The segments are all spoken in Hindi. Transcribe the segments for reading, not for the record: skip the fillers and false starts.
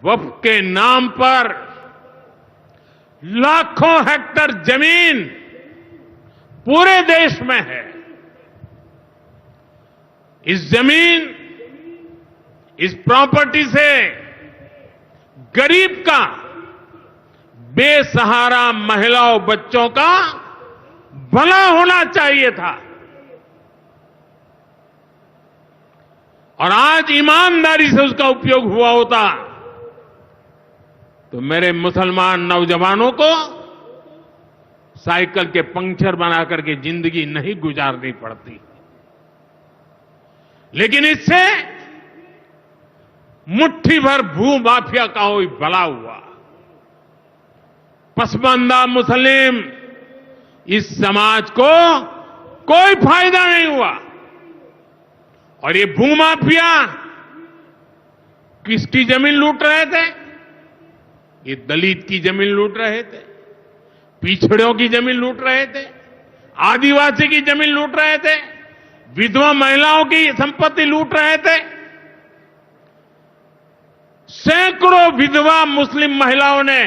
वक्फ के नाम पर लाखों हेक्टेयर जमीन पूरे देश में है। इस जमीन, इस प्रॉपर्टी से गरीब का, बेसहारा महिलाओं बच्चों का भला होना चाहिए था। और आज ईमानदारी से उसका उपयोग हुआ होता तो मेरे मुसलमान नौजवानों को साइकिल के पंक्चर बना करके जिंदगी नहीं गुजारनी पड़ती। लेकिन इससे मुट्ठी भर भू माफिया का कोई भला हुआ। पसमानदा मुस्लिम इस समाज को कोई फायदा नहीं हुआ। और ये भूमाफिया किसकी जमीन लूट रहे थे? ये दलित की जमीन लूट रहे थे, पिछड़ों की जमीन लूट रहे थे, आदिवासी की जमीन लूट रहे थे, विधवा महिलाओं की संपत्ति लूट रहे थे। सैकड़ों विधवा मुस्लिम महिलाओं ने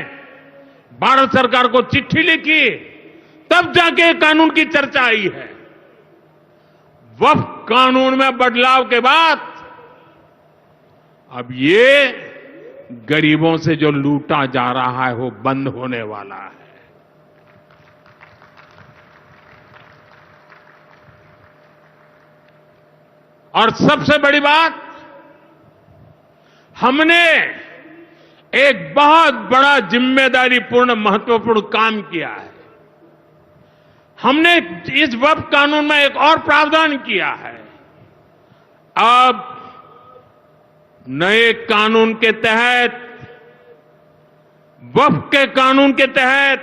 भारत सरकार को चिट्ठी लिखी, तब जाके कानून की चर्चा आई है। वक्फ कानून में बदलाव के बाद अब ये गरीबों से जो लूटा जा रहा है वो बंद होने वाला है। और सबसे बड़ी बात, हमने एक बहुत बड़ा जिम्मेदारीपूर्ण महत्वपूर्ण काम किया है। हमने इस वक्फ कानून में एक और प्रावधान किया है। अब नए कानून के तहत, वक्फ के कानून के तहत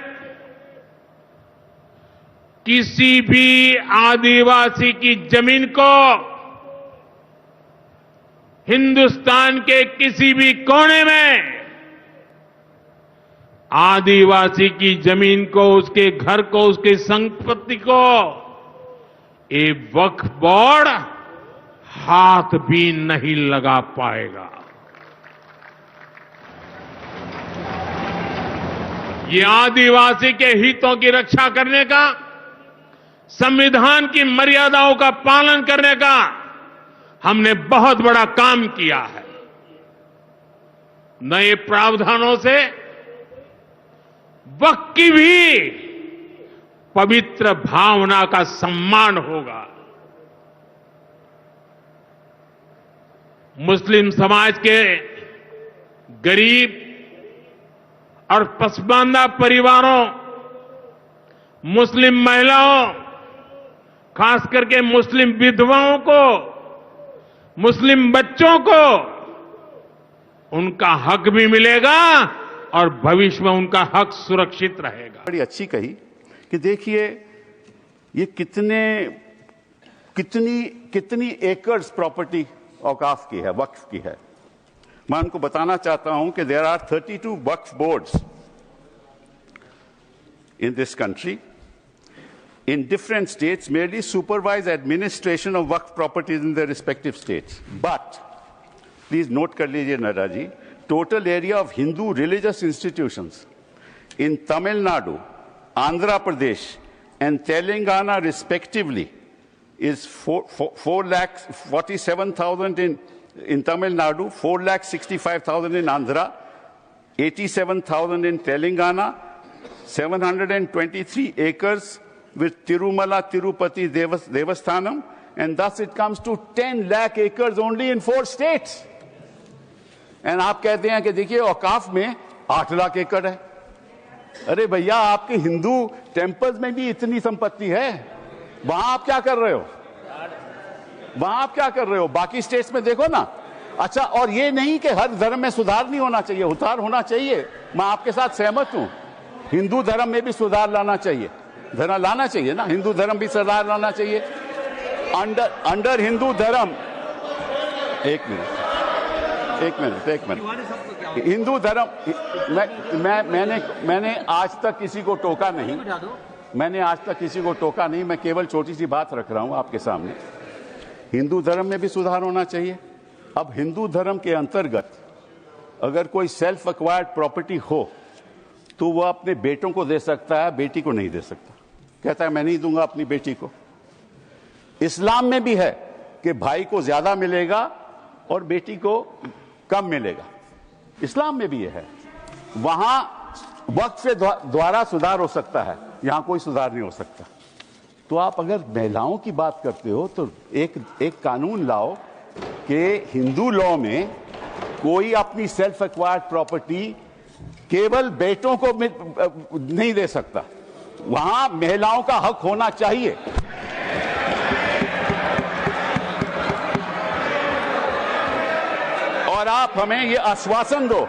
किसी भी आदिवासी की जमीन को हिंदुस्तान के किसी भी कोने में आदिवासी की जमीन को, उसके घर को, उसकी संपत्ति को ये वक्फ बोर्ड हाथ भी नहीं लगा पाएगा। ये आदिवासी के हितों की रक्षा करने का, संविधान की मर्यादाओं का पालन करने का हमने बहुत बड़ा काम किया है। नए प्रावधानों से वक्फ की भी पवित्र भावना का सम्मान होगा। मुस्लिम समाज के गरीब और पसमानदा परिवारों, मुस्लिम महिलाओं, खास करके मुस्लिम विधवाओं को, मुस्लिम बच्चों को उनका हक भी मिलेगा और भविष्य में उनका हक सुरक्षित रहेगा। बड़ी अच्छी कही कि देखिए ये कितनी एकर्स प्रॉपर्टी औकाफ की है, वक्फ की है। मैं उनको बताना चाहता हूं कि there are 32 Waqf boards in this country in different states merely supervise administration of waqf properties in their respective states. But, please note kar lijiye Nada ji, total area of Hindu religious institutions in Tamil Nadu, Andhra Pradesh and Telangana respectively is 4,47,000 in Tamil Nadu, 4,65,000 in Andhra, 87,000 in Telangana, 723 acres with Tirumala Tirupati Devasthanam, and thus it comes to 10 lakh acres only in 4 states. And आप कहते हैं कि देखिए औकाफ में 8 लाख एकड़ है। अरे भैया, आपके हिंदू टेम्पल्स में भी इतनी संपत्ति है, वहां आप क्या कर रहे हो? वहां आप क्या कर रहे हो? बाकी स्टेट्स में देखो ना। अच्छा, और ये नहीं कि हर धर्म में सुधार नहीं होना चाहिए, उतार होना चाहिए। मैं आपके साथ सहमत हूं, हिंदू धर्म में भी सुधार लाना चाहिए, लाना चाहिए ना, हिंदू धर्म भी सुधार लाना चाहिए। अंडर हिंदू धर्म, एक मिनट, हिंदू धर्म, मैंने आज तक किसी को टोका नहीं, मैं केवल छोटी सी बात रख रहा हूं आपके सामने। हिंदू धर्म में भी सुधार होना चाहिए। अब हिंदू धर्म के अंतर्गत अगर कोई सेल्फ एक्वायर्ड प्रॉपर्टी हो तो वह अपने बेटों को दे सकता है, बेटी को नहीं दे सकता। कहता है मैं नहीं दूंगा अपनी बेटी को। इस्लाम में भी है कि भाई को ज्यादा मिलेगा और बेटी को कम मिलेगा, इस्लाम में भी यह है। वहां वक्त के द्वारा सुधार हो सकता है, यहां कोई सुधार नहीं हो सकता। तो आप अगर महिलाओं की बात करते हो तो एक कानून लाओ कि हिंदू लॉ में कोई अपनी सेल्फ एक्वायर्ड प्रॉपर्टी केवल बेटों को नहीं दे सकता, वहां महिलाओं का हक होना चाहिए। और आप हमें ये आश्वासन दो